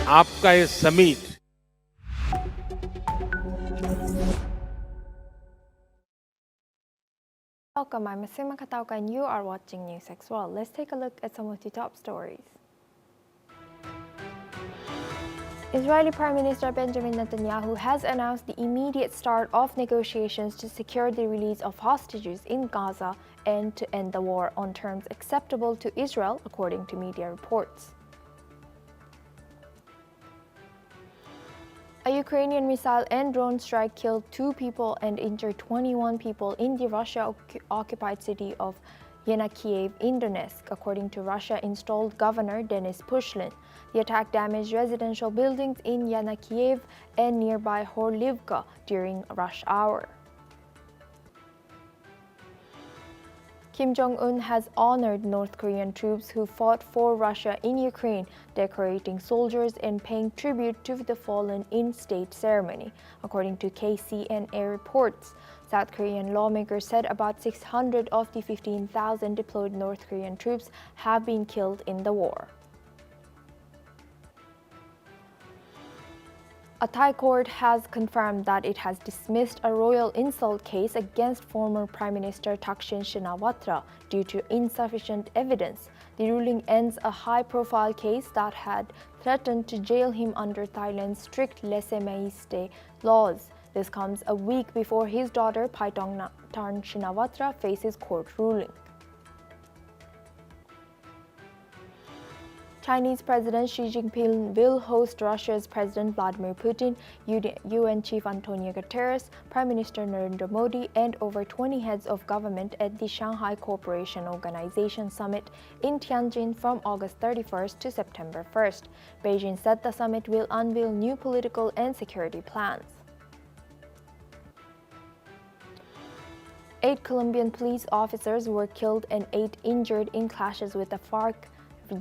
आपका ये summit Welcome, I'm Asima Katauka and you are watching NewsX World. Let's take a look at some of the top stories. Israeli Prime Minister Benjamin Netanyahu has announced the immediate start of negotiations to secure the release of hostages in Gaza and to end the war on terms acceptable to Israel, according to media reports. A Ukrainian missile and drone strike killed 2 people and injured 21 people in the Russia-occupied city of Yanakiev in Donetsk, according to Russia-installed Governor Denis Pushlin. The attack damaged residential buildings in Yanakiev and nearby Horlivka during rush hour. Kim Jong-un has honored North Korean troops who fought for Russia in Ukraine, decorating soldiers and paying tribute to the fallen in state ceremony, according to KCNA reports. South Korean lawmakers said about 600 of the 15,000 deployed North Korean troops have been killed in the war. A Thai court has confirmed that it has dismissed a royal insult case against former Prime Minister Thaksin Shinawatra due to insufficient evidence. The ruling ends a high-profile case that had threatened to jail him under Thailand's strict laissez-faire laws. This comes a week before his daughter Paitongtarn Shinawatra faces court ruling. Chinese President Xi Jinping will host Russia's President Vladimir Putin, UN Chief Antonio Guterres, Prime Minister Narendra Modi, and over 20 heads of government at the Shanghai Cooperation Organization Summit in Tianjin from August 31st to September 1st. Beijing said the summit will unveil new political and security plans. 8 Colombian police officers were killed and 8 injured in clashes with the FARC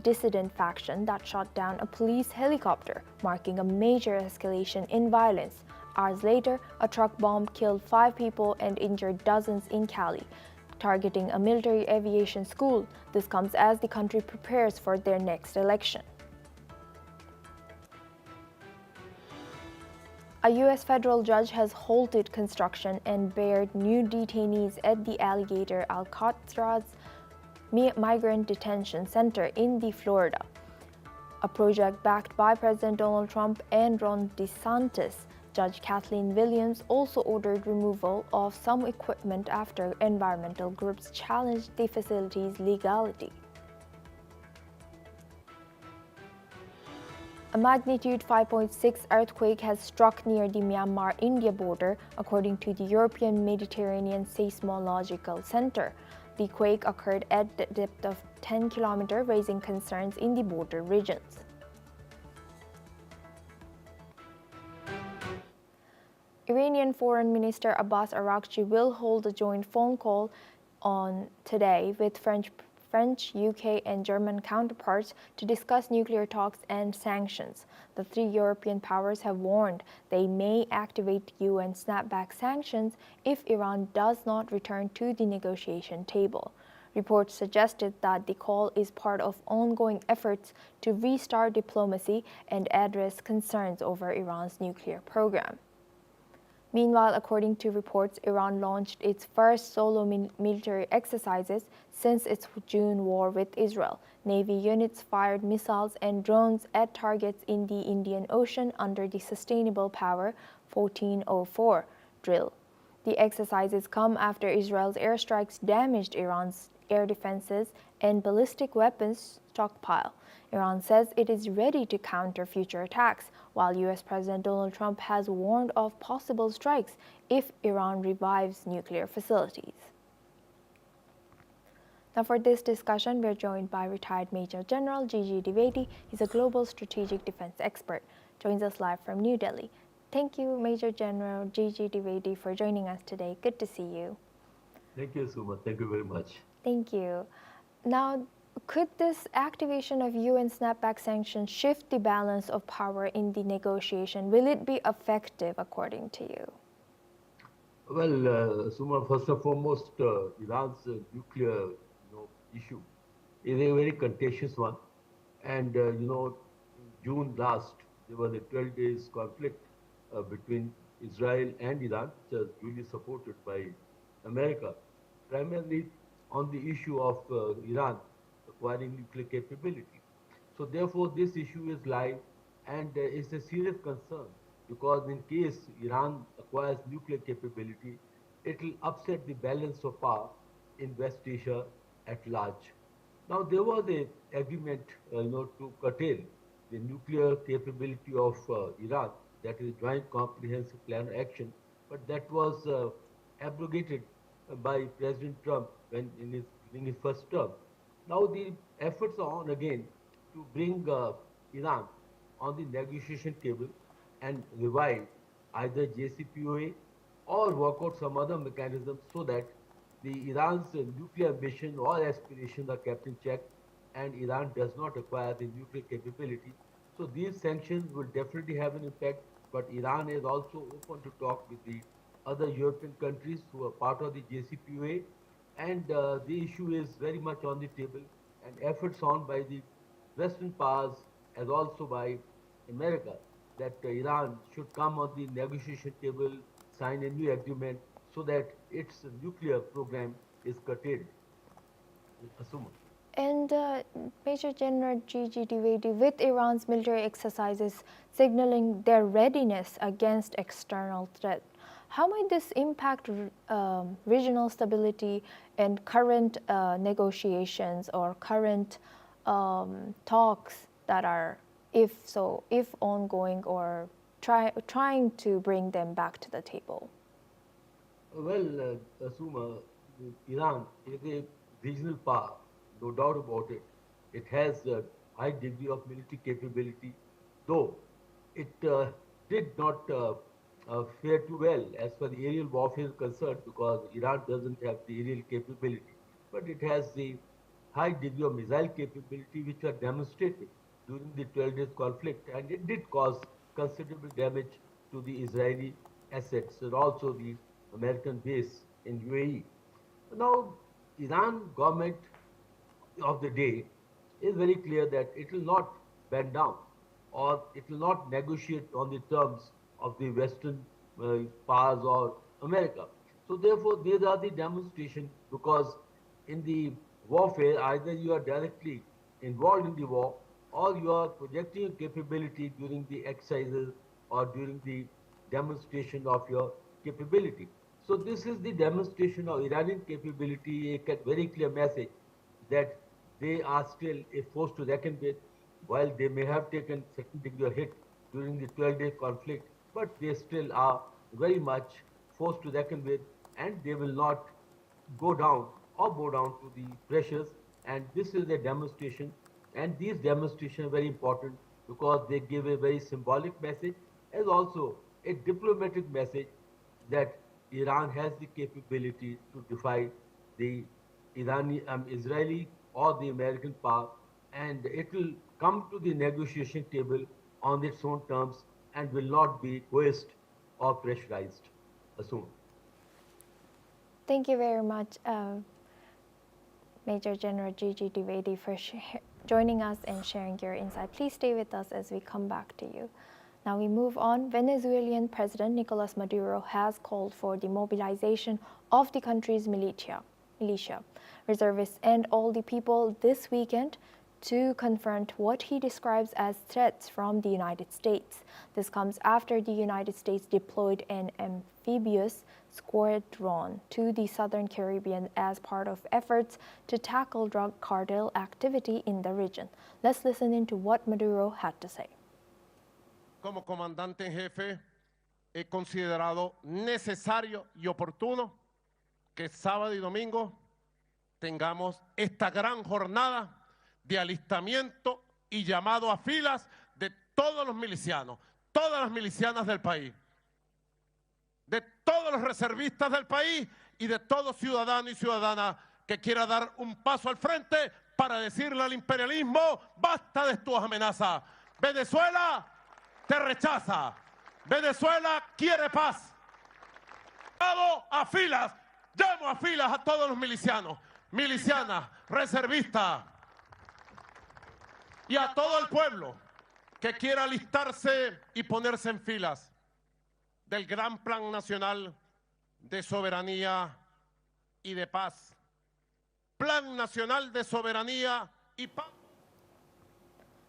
dissident faction that shot down a police helicopter, marking a major escalation in violence. Hours later, a truck bomb killed 5 people and injured dozens in Cali, targeting a military aviation school. This comes as the country prepares for their next election. A U.S. federal judge has halted construction and bared new detainees at the alligator Alcatraz Migrant Detention Center in Florida, a project backed by President Donald Trump and Ron DeSantis. Judge Kathleen Williams also ordered removal of some equipment after environmental groups challenged the facility's legality. A magnitude 5.6 earthquake has struck near the Myanmar-India border, according to the European Mediterranean Seismological Center. The quake occurred at the depth of 10 kilometers, raising concerns in the border regions. Iranian Foreign Minister Abbas Araqchi will hold a joint phone call on today with French, UK, and German counterparts to discuss nuclear talks and sanctions. The 3 European powers have warned they may activate UN snapback sanctions if Iran does not return to the negotiation table. Reports suggested that the call is part of ongoing efforts to restart diplomacy and address concerns over Iran's nuclear program. Meanwhile, according to reports, Iran launched its first solo military exercises since its June war with Israel. Navy units fired missiles and drones at targets in the Indian Ocean under the Sustainable Power 1404 drill. The exercises come after Israel's airstrikes damaged Iran's air defenses and ballistic weapons stockpile. Iran says it is ready to counter future attacks, while U.S. President Donald Trump has warned of possible strikes if Iran revives nuclear facilities. Now for this discussion, we're joined by retired Major General Gigi Dwivedi. He's a global strategic defense expert. Joins us live from New Delhi. Thank you, Major General Gigi Dwivedi, for joining us today. Good to see you. Thank you, Suma. Thank you very much. Thank you. Now, could this activation of UN snapback sanctions shift the balance of power in the negotiation? Will it be effective, according to you? Well, Suma, first and foremost, Iran's nuclear issue is a very contentious one. And, in June last, there was a 12 days conflict between Israel and Iran, which was duly supported by America, primarily on the issue of Iran acquiring nuclear capability. So therefore, this issue is live and it's a serious concern because in case Iran acquires nuclear capability, it will upset the balance of power in West Asia at large. Now there was a agreement, to curtail the nuclear capability of Iran, that is Joint Comprehensive Plan of Action, but that was abrogated by President Trump during his first term. Now the efforts are on again to bring Iran on the negotiation table and revive either JCPOA or work out some other mechanism so that the Iran's nuclear ambition or aspirations are kept in check and Iran does not acquire the nuclear capability. So these sanctions will definitely have an impact, but Iran is also open to talk with the other European countries who are part of the JCPOA, and the issue is very much on the table, and efforts on by the Western powers as also by America that Iran should come on the negotiation table, sign a new agreement so that its nuclear program is curtailed. Asuma. And Major General Gigi Dwivedi, with Iran's military exercises signaling their readiness against external threat, how might this impact regional stability and current negotiations or current talks that are, if ongoing, or trying to bring them back to the table? Well, Asuma, Iran is a regional power, no doubt about it. It has a high degree of military capability, though it did not fare too well as far as the aerial warfare is concerned because Iran doesn't have the aerial capability. But it has the high degree of missile capability which were demonstrated during the 12 days conflict, and it did cause considerable damage to the Israeli assets and also the American base in UAE. Now, Iran government of the day is very clear that it will not bend down or it will not negotiate on the terms of the Western powers or America. So therefore, these are the demonstration because in the warfare, either you are directly involved in the war or you are projecting your capability during the exercises or during the demonstration of your capability. So this is the demonstration of Iranian capability, a very clear message that they are still a force to reckon with, while they may have taken certain degree of hit during the 12-day conflict, but they still are very much forced to reckon with, and they will not go down or bow down to the pressures. And this is a demonstration, and these demonstrations are very important because they give a very symbolic message as also a diplomatic message that Iran has the capability to defy the Israeli or the American power, and it will come to the negotiation table on its own terms and will not be coerced or pressurized. Assume. Thank you very much, Major General Gigi Dwivedi, for joining us and sharing your insight. Please stay with us as we come back to you. Now we move on. Venezuelan President Nicolas Maduro has called for the mobilization of the country's militia, reservists, and all the people this weekend to confront what he describes as threats from the United States. This comes after the United States deployed an amphibious squadron to the Southern Caribbean as part of efforts to tackle drug cartel activity in the region. Let's listen into what Maduro had to say. Como comandante en jefe, he considerado necesario y oportuno que sábado y domingo tengamos esta gran jornada de alistamiento y llamado a filas de todos los milicianos, todas las milicianas del país, de todos los reservistas del país y de todo ciudadano y ciudadana que quiera dar un paso al frente para decirle al imperialismo: basta de tus amenazas. Venezuela te rechaza. Venezuela quiere paz. Llamo a filas a todos los milicianos, milicianas, reservistas y a todo el pueblo que quiera alistarse y ponerse en filas del gran plan nacional de soberanía y de paz. Plan Nacional de Soberanía y Paz.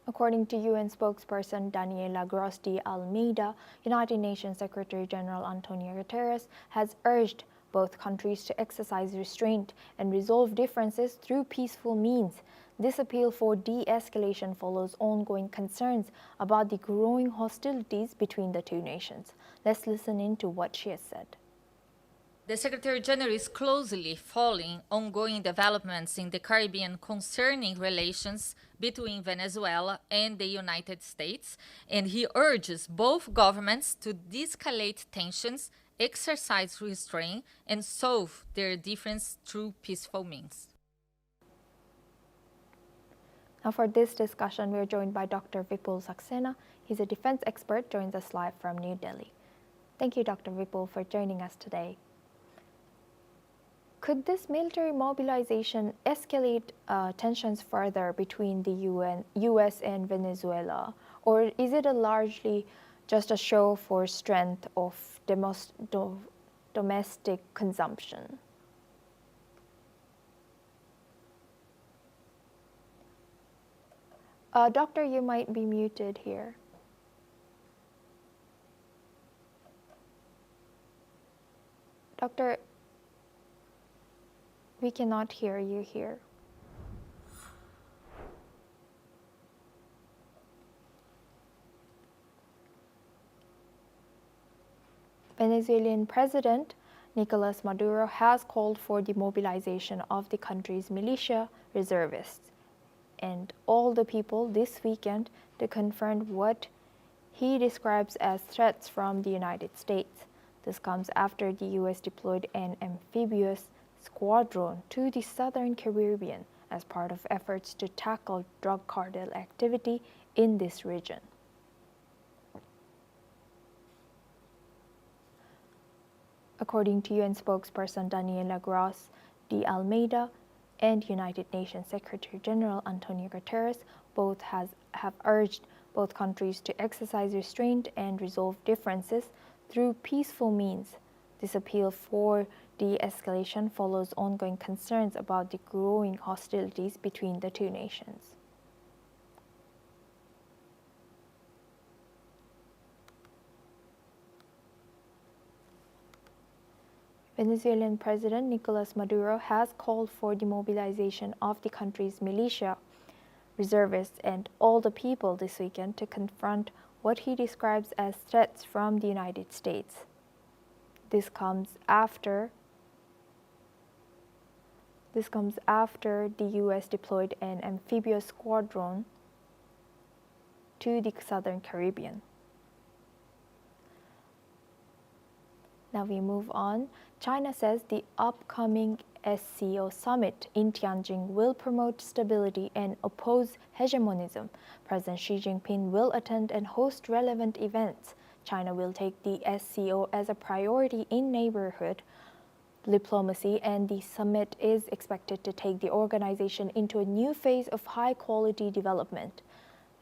According to UN spokesperson Daniela Gross de Almeida, United Nations Secretary-General Antonio Guterres has urged both countries to exercise restraint and resolve differences through peaceful means. This appeal for de-escalation follows ongoing concerns about the growing hostilities between the two nations. Let's listen in to what she has said. The Secretary-General is closely following ongoing developments in the Caribbean concerning relations between Venezuela and the United States, and he urges both governments to de-escalate tensions, exercise restraint, and solve their differences through peaceful means. Now for this discussion, we are joined by Dr. Vipul Saxena. He's a defense expert, joins us live from New Delhi. Thank you, Dr. Vipul, for joining us today. Could this military mobilization escalate tensions further between the US and Venezuela? Or is it largely just a show for strength of domestic consumption? Doctor, you might be muted here. Doctor, we cannot hear you here. Venezuelan President Nicolas Maduro has called for the mobilization of the country's militia, reservists, and all the people this weekend to confront what he describes as threats from the United States. This comes after the US deployed an amphibious squadron to the southern Caribbean as part of efforts to tackle drug cartel activity in this region. According to UN spokesperson Daniela Gross de Almeida and United Nations Secretary-General Antonio Guterres, both have urged both countries to exercise restraint and resolve differences through peaceful means. This appeal for de-escalation follows ongoing concerns about the growing hostilities between the two nations. Venezuelan President Nicolas Maduro has called for the mobilization of the country's militia, reservists, and all the people this weekend to confront what he describes as threats from the United States. This comes after the US deployed an amphibious squadron to the southern Caribbean. Now we move on. China says the upcoming SCO summit in Tianjin will promote stability and oppose hegemonism. President Xi Jinping will attend and host relevant events. China will take the SCO as a priority in neighborhood diplomacy, and the summit is expected to take the organization into a new phase of high-quality development.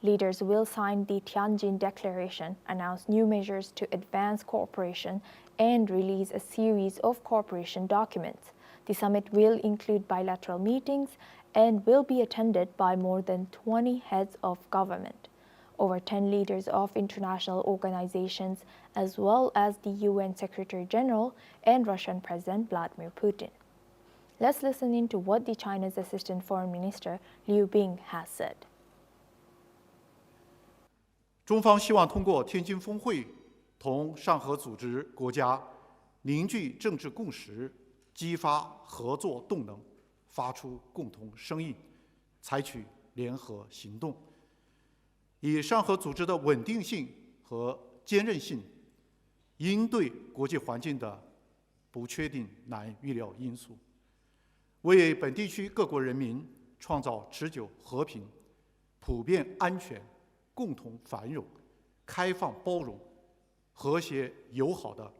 Leaders will sign the Tianjin Declaration, announce new measures to advance cooperation, and release a series of cooperation documents. The summit will include bilateral meetings and will be attended by more than 20 heads of government, over 10 leaders of international organizations, as well as the UN Secretary-General and Russian President Vladimir Putin. Let's listen into what the China's Assistant Foreign Minister Liu Bing has said. 中方希望通过天津峰会同上合组织国家凝聚政治共识，激发合作动能，发出共同声音，采取联合行动，以上合组织的稳定性和坚韧性，应对国际环境的不确定、难预料因素，为本地区各国人民创造持久和平、普遍安全、共同繁荣、开放包容、和谐友好的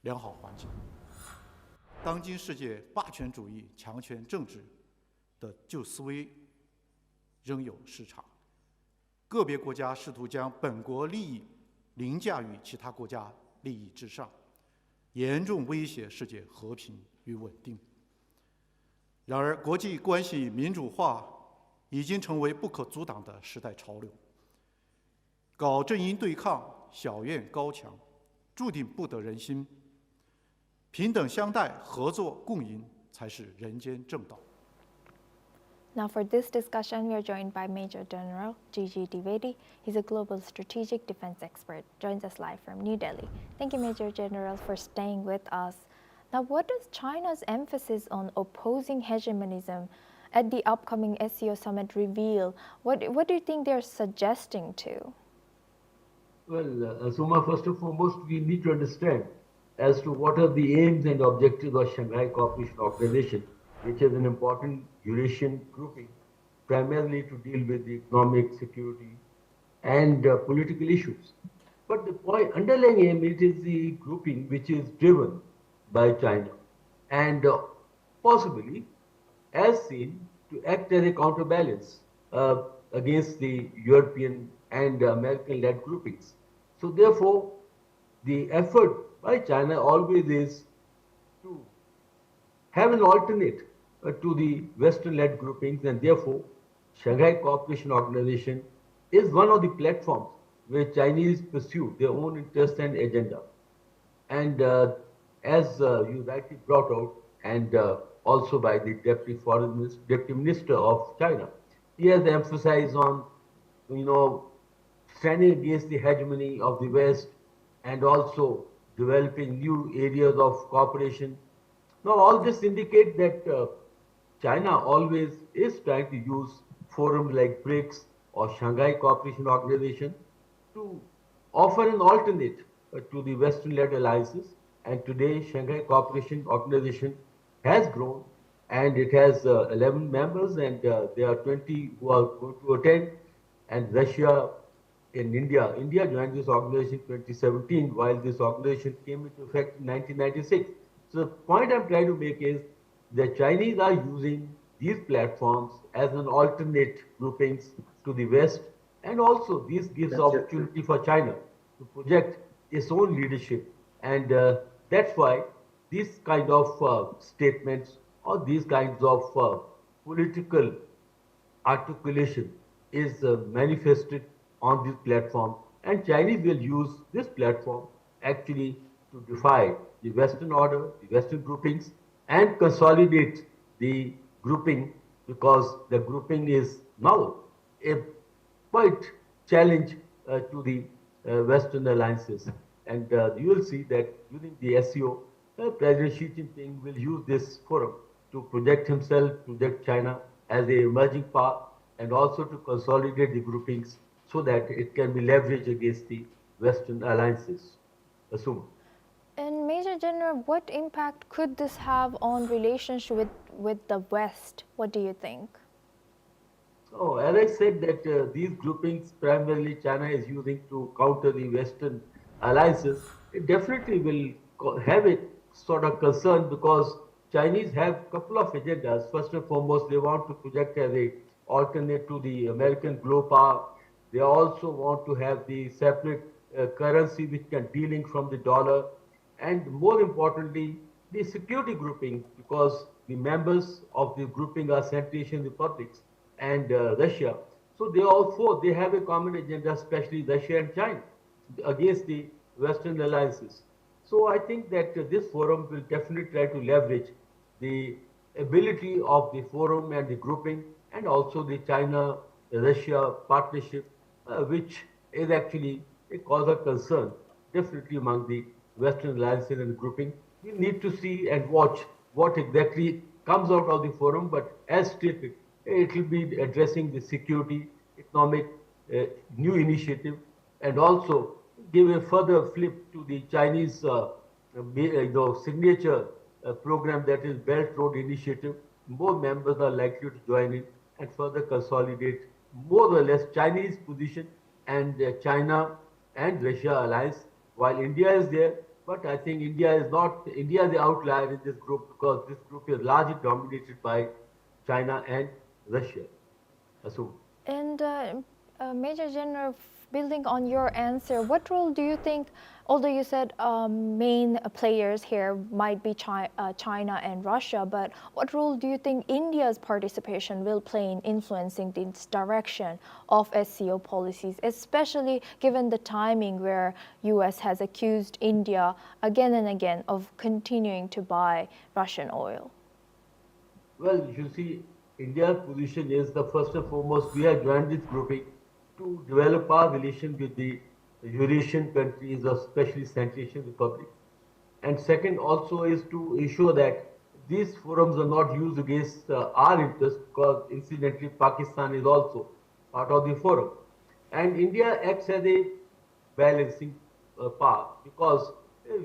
良好环境。当今世界霸权主义、强权政治的旧思维仍有市场，个别国家试图将本国利益凌驾于其他国家利益之上，严重威胁世界和平与稳定。然而，国际关系民主化已经成为不可阻挡的时代潮流。搞阵营对抗、小院高墙，注定不得人心。平等相待、合作共赢才是人间正道。Now for this discussion, we are joined by Major General Gigi Dwivedi. He's a global strategic defense expert. Joins us live from New Delhi. Thank you, Major General, for staying with us. Now, what does China's emphasis on opposing hegemonism at the upcoming SCO summit reveal? What do you think they're suggesting to? Well, Suma, first and foremost, we need to understand as to what are the aims and objectives of Shanghai Cooperation Organization, which is an important Eurasian grouping, primarily to deal with the economic, security, and political issues. But the underlying aim, it is the grouping which is driven by China and possibly, as seen, to act as a counterbalance against the European and American-led groupings. So therefore, the effort by China always is to have an alternate to the Western-led groupings, and therefore, Shanghai Cooperation Organization is one of the platforms where Chinese pursue their own interest and agenda. And as you rightly brought out, and also by the Deputy Minister of China, he has emphasized on, standing against the hegemony of the West and also developing new areas of cooperation. Now, all this indicates that China always is trying to use forums like BRICS or Shanghai Cooperation Organization to offer an alternate to the Western-led alliances. And today, Shanghai Cooperation Organization has grown, and it has 11 members, and there are 20 who are going to attend. And Russia and India joined this organization in 2017, while this organization came into effect in 1996. So the point I'm trying to make is the Chinese are using these platforms as an alternate groupings to the West, and also this gives opportunity for China to project its own leadership. And that's why these kind of statements or these kinds of political articulation is manifested on this platform, and Chinese will use this platform actually to defy the Western order, the Western groupings, and consolidate the grouping, because the grouping is now a quite challenge to the Western alliances. And you will see that during the SCO, President Xi Jinping will use this forum to project himself, project China as an emerging power, and also to consolidate the groupings so that it can be leveraged against the Western alliances. Assume. And Major General, what impact could this have on relationship with the West? What do you think? So, as I said, that these groupings primarily China is using to counter the Western alliances, it definitely will have a sort of concern, because Chinese have a couple of agendas. First and foremost, they want to project as a alternate to the American global power. They also want to have the separate currency which can de-link from the dollar, and more importantly, the security grouping, because the members of the grouping are Central Asian republics and Russia. So they all four, they have a common agenda, especially Russia and China, against the Western alliances. So I think that this forum will definitely try to leverage the ability of the forum and the grouping, and also the China-Russia partnership, which is actually a cause of concern, definitely among the Western alliances and grouping. We need to see and watch what exactly comes out of the forum, but as stated, it will be addressing the security, economic, new initiative, and also give a further flip to the Chinese signature program, that is Belt Road Initiative. More members are likely to join in and further consolidate more or less Chinese position and China and Russia alliance, while India is there. But I think India is the outlier in this group, because this group is largely dominated by China and Russia. Assume. And Major General, building on your answer, what role do you think, although you said main players here might be China and Russia, but what role do you think India's participation will play in influencing this direction of SCO policies, especially given the timing where US has accused India again and again of continuing to buy Russian oil? Well, you see, India's position is the first and foremost, we have joined this grouping to develop our relation with the Eurasian countries, especially Central Asian Republic. And second also is to ensure that these forums are not used against our interests, because incidentally Pakistan is also part of the forum. And India acts as a balancing power, because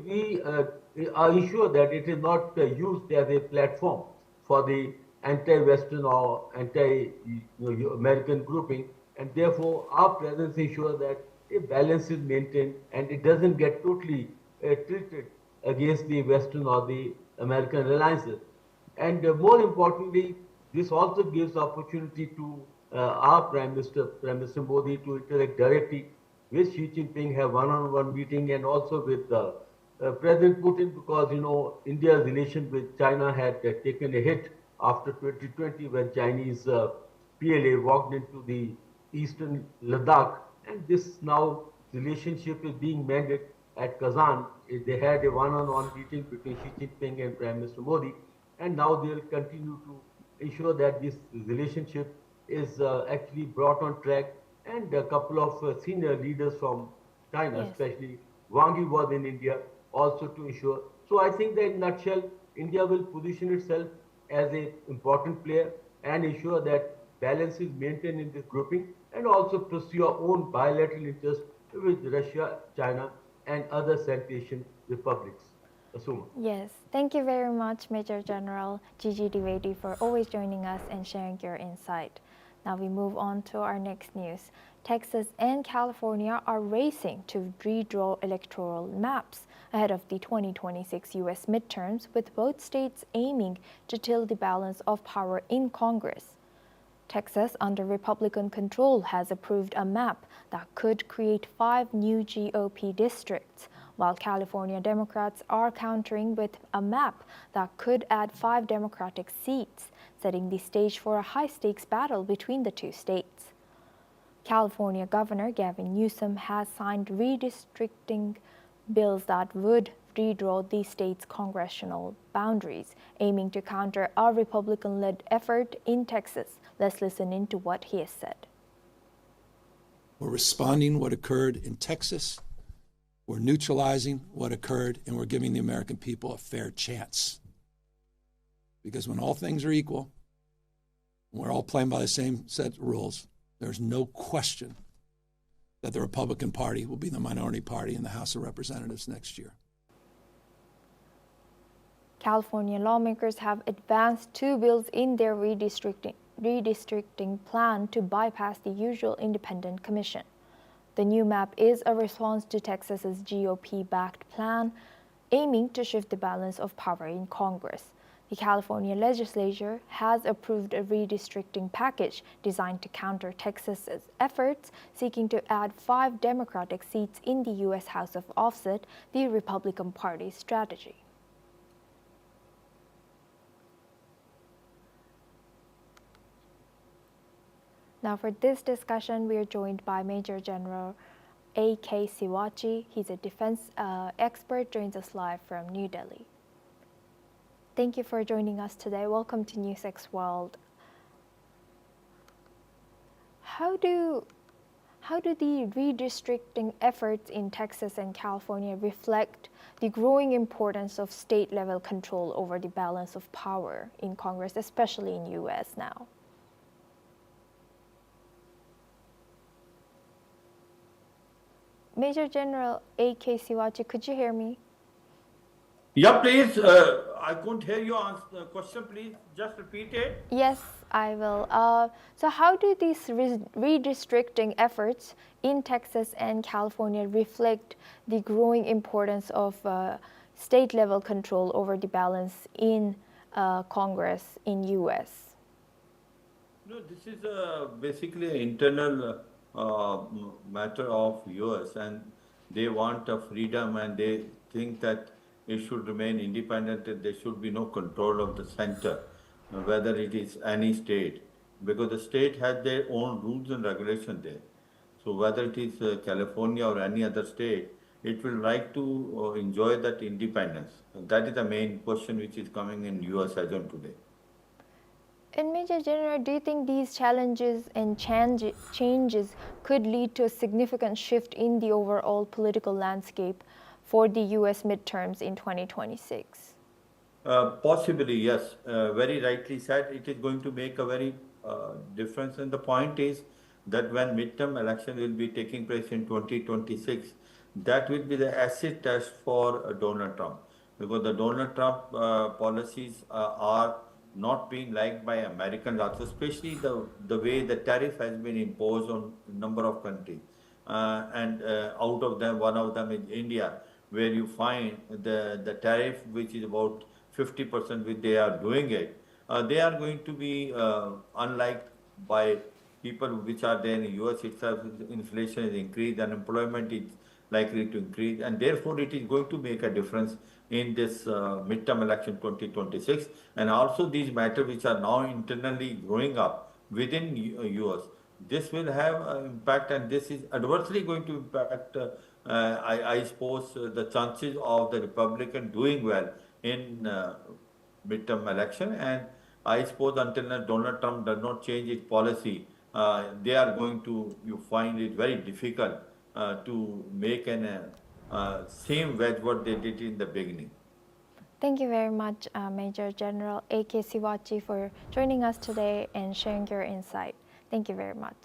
we are ensured that it is not used as a platform for the anti-Western or anti-American grouping, and therefore our presence ensures that a balance is maintained and it doesn't get totally tilted against the Western or the American alliances. And more importantly, this also gives opportunity to our Prime Minister Modi, to interact directly with Xi Jinping, have one-on-one meeting, and also with President Putin, because India's relation with China had taken a hit after 2020 when Chinese PLA walked into the eastern Ladakh, and this now relationship is being mended at Kazan. They had a one-on-one meeting between Xi Jinping and Prime Minister Modi, and now they will continue to ensure that this relationship is actually brought on track. And a couple of senior leaders from China, Yes. especially Wang Yi was in India, also to ensure. So I think that in a nutshell, India will position itself as an important player and ensure that balance is maintained in this grouping, and also pursue our own bilateral interests with Russia, China, and other Central Asian republics. Asuma. Yes, thank you very much, Major General Gigi Dwivedi, for always joining us and sharing your insight. Now we move on to our next news. Texas and California are racing to redraw electoral maps ahead of the 2026 U.S. midterms, with both states aiming to tilt the balance of power in Congress. Texas, under Republican control, has approved a map that could create 5 new GOP districts, while California Democrats are countering with a map that could add 5 Democratic seats, setting the stage for a high-stakes battle between the two states. California Governor Gavin Newsom has signed redistricting bills that would redraw the state's congressional boundaries, aiming to counter a Republican-led effort in Texas. Let's listen into what he has said. We're responding what occurred in Texas, we're neutralizing what occurred, and we're giving the American people a fair chance. Because when all things are equal, we're all playing by the same set of rules, there's no question that the Republican Party will be the minority party in the House of Representatives next year. California lawmakers have advanced 2 bills in their redistricting plan to bypass the usual independent commission. The new map is a response to Texas's GOP-backed plan, aiming to shift the balance of power in Congress. The California legislature has approved a redistricting package designed to counter Texas's efforts, seeking to add 5 Democratic seats in the U.S. House of Offset, the Republican Party's strategy. Now for this discussion, we are joined by Major General A.K. Siwachi. He's a defense expert, joins us live from New Delhi. Thank you for joining us today. Welcome to NewsX World. How do the redistricting efforts in Texas and California reflect the growing importance of state-level control over the balance of power in Congress, especially in U.S. now? Major General A.K. Siwachi, could you hear me? Yeah, please. I couldn't hear you answer the question. Please just repeat it. Yes, I will. So how do these redistricting efforts in Texas and California reflect the growing importance of state-level control over the balance in Congress in U.S.? No, this is basically an internal matter of US, and they want a freedom, and they think that it should remain independent, and there should be no control of the center, whether it is any state, because the state has their own rules and regulations there. So whether it is California or any other state, it will like to enjoy that independence. That is the main question which is coming in US as on today. And Major General, do you think these challenges and changes could lead to a significant shift in the overall political landscape for the US midterms in 2026? Possibly, yes. Very rightly said, it is going to make a very difference. And the point is that when midterm election will be taking place in 2026, that will be the acid test for Donald Trump, because the Donald Trump policies are not being liked by Americans also, especially the way the tariff has been imposed on a number of countries. And out of them, one of them is India, where you find the tariff, which is about 50%, which they are doing it. They are going to be unliked by people which are there in the US itself. Inflation is increased, unemployment is likely to increase, and therefore it is going to make a difference in this midterm election 2026. And also these matters which are now internally growing up within US, this will have an impact, and this is adversely going to impact, I suppose, the chances of the Republican doing well in midterm election. And I suppose until Donald Trump does not change his policy, they are going to, you find it very difficult to make an same wedge what they did in the beginning. Thank you very much, Major General A.K. Siwachi, for joining us today and sharing your insight. Thank you very much.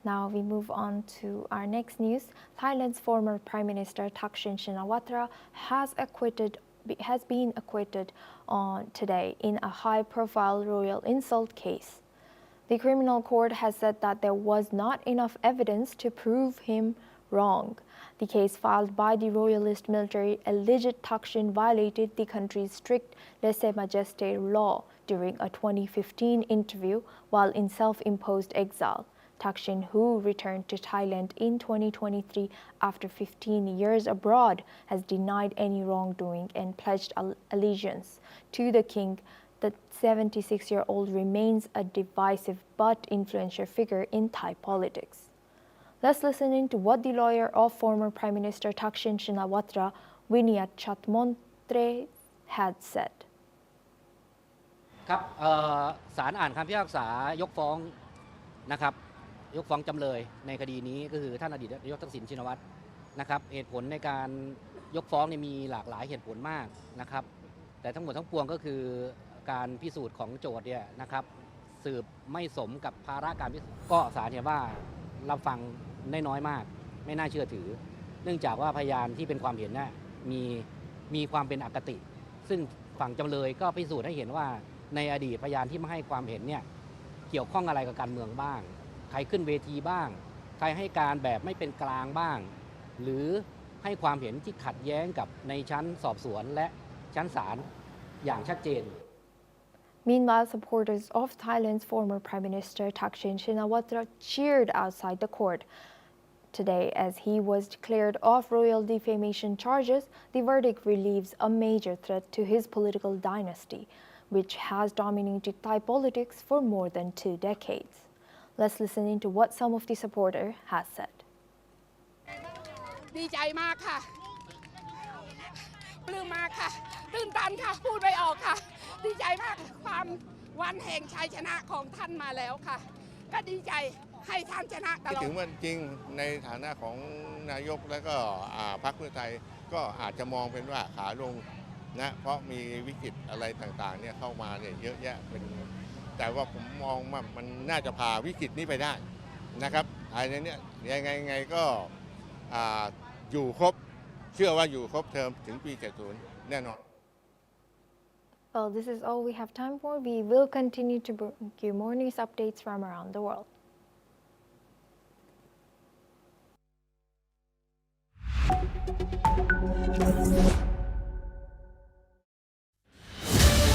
Now we move on to our next news. Thailand's former Prime Minister Thaksin Shinawatra has been acquitted on today in a high-profile royal insult case. The criminal court has said that there was not enough evidence to prove him wrong. The case filed by the royalist military alleged Thaksin violated the country's strict lèse-majesté law during a 2015 interview while in self-imposed exile. Thaksin, who returned to Thailand in 2023 after 15 years abroad, has denied any wrongdoing and pledged allegiance to the king. The 76-year-old remains a divisive but influential figure in Thai politics. Let's listen in to what the lawyer of former Prime Minister Thaksin Shinawatra, Vinayat Chatmontre, had said. ครับศาลอ่านคำพิพากษายกฟ้องนะครับยกฟ้องจำเลยในคดีนี้ก็คือท่านอดีตนายกทักษิณชินวัตรนะครับเหตุผลในการยกฟ้องมีหลากหลายเหตุผลมากนะครับแต่ทั้งหมดทั้งปวงก็คือการพิสูจน์ของโจทย์เนี่ยนะครับสืบไม่สมกับภาระการพิสูจน์ก็ศาลเห็นว่ารับฟังได้น้อยมากไม่น่าเชื่อถือเนื่องจากว่าพยานที่เป็นความเห็นน่ะมีความเป็นอคติซึ่งฝั่งจำเลยก็พิสูจน์ให้เห็นว่าในอดีตพยานที่มาให้ความเห็นเนี่ยเกี่ยวข้องอะไรกับการเมืองบ้างใครขึ้นเวทีบ้างใครให้การแบบไม่เป็นกลางบ้างหรือให้ความเห็นที่ขัดแย้งกับในชั้นสอบสวนและชั้นศาลอย่างชัดเจน Meanwhile, supporters of Thailand's former Prime Minister Thaksin Shinawatra cheered outside the court today as he was declared of royal defamation charges. The verdict relieves a major threat to his political dynasty, which has dominated Thai politics for more than 2 decades. Let's listen into what some of the supporters has said. ดีใจมากค่ะปลื้มมากค่ะตื่นตันค่ะพูดไม่ออกค่ะดีใจมากความวันแห่งชัยชนะของท่านมาแล้วค่ะก็ดีใจให้ท่านชนะตลอดถึงวันจริงในฐานะของนายกและก็พรรคเพื่อไทยก็อาจจะมองเป็นว่าขาลงนะเพราะมีวิกฤตอะไรต่างๆเนี่ยเข้ามาเนี่ยเยอะแยะเป็นแต่ว่าผมมองว่ามันน่าจะพาวิกฤตนี้ไปได้นะครับภายในนี้ยังไงก็อยู่ครบเชื่อว่าอยู่ครบเทอมถึงปี70แน่นอน Well, this is all we have time for. We will continue to bring you more news updates from around the world.